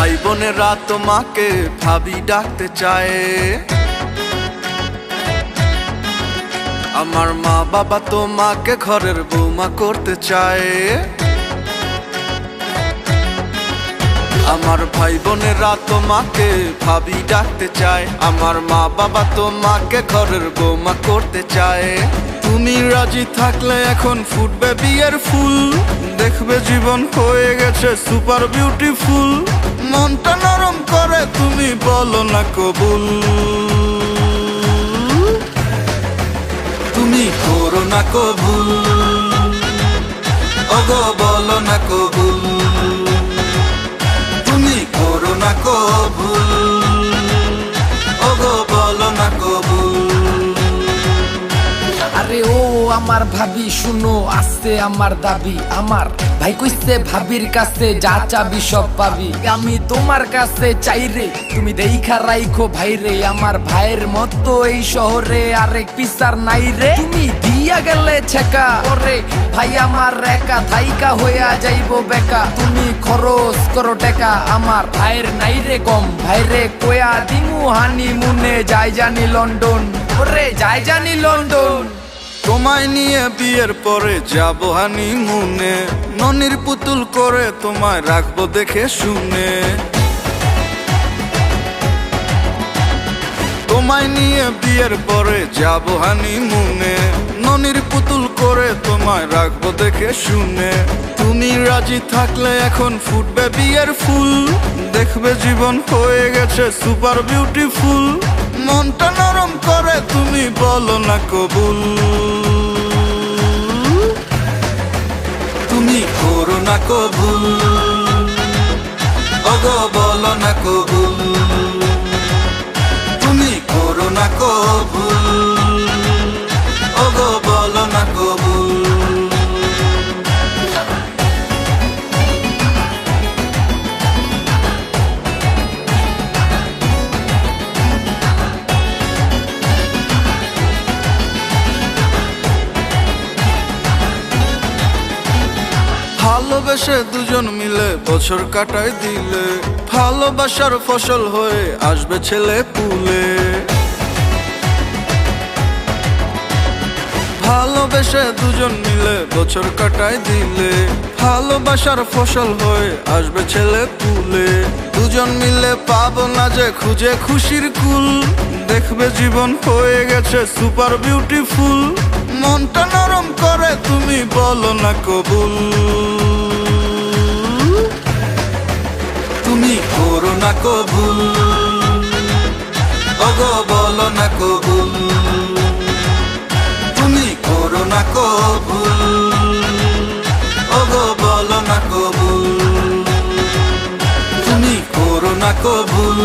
ভাই বোনেরা তোমাকে ভাবি ডাকতে চায়, আমার মা বাবা তোমাকে ঘরের বৌমা করতে চায়। আমার ভাই বোনেরা তোমাকে ভাবি ডাকতে চায়, আমার মা বাবা তোমাকে ঘরের বৌমা করতে চায়। তুমি রাজি থাকলে এখন ফুটবে বিয়ের ফুল, দেখবে জীবন হয়ে গেছে সুপার বিউটিফুল। মনটা নরম করে তুমি বলো না কবুল, তুমি করো না কবুল, ওগো বলো না কবুল, তুমি করো না কবুল, ওগো বলো না কবুল। আরে ও আমার ভাবি শুনো আসছে আমার দাবি, আমার ভাই কইছে ভাবির কাছে যা চাবি সব পাবি। আমি তোমার কাছে চাই রে, তুমি দেইখা রাইখো ভাই রে, আমার ভাইয়ের মতো এই শহরে আরেক পিসার নাই রে। তুমি দিয়া গেলে ছেকা ওরে ভাই আমার একা থাইকা হইয়া যাইবো বেকা। তুমি খরচ করো টাকা, আমার ভাইয়ের নাই রে কম, ভাইরে কয়া দিমু হানি মুনে যাই জানি লন্ডন, ওরে যাই জানি লন্ডন। তোমায় নিয়ে বিয়ের পরে যাবো হানিমুনে, ননির পুতুল করে তোমায় রাখবো দেখে শুনে। তোমায় নিয়ে বিয়ের পরে যাবো হানিমুনে, ননির পুতুল করে তোমায় রাখবো দেখে শুনে। তুমি রাজি থাকলে এখন ফুটবে বিয়ের ফুল, দেখবে জীবন হয়ে গেছে সুপার বিউটিফুল। মনটা নরম করে তুমি বলো না কবুল, তুমি করো না কবুল, ওগো বলো না কবুল, তুমি করো না কবুল, ওগো বলো না কবুল। ভালোবেসে দুজন মিলে বছর কাটায় দিলে, ভালোবাসার ফসল হয়ে আসবে ছেলে পুলে। ভালোবেসে দুজন মিলে বছর কাটায় দিলে, ভালোবাসার ফসল হয়ে আসবে ছেলে পুলে। দুজন মিলে পাবো না যে খুঁজে খুশির কুল, দেখবে জীবন হয়ে গেছে সুপার বিউটিফুল। মনটা নরম করে তুমি বলো না কবুল, তুমি করো না কবুল, ওগো বলো না কবুল, তুমি করো না কবুল, ওগো বলো না কবুল, তুমি করো না কবুল,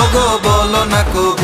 ওগো বলো না কবুল।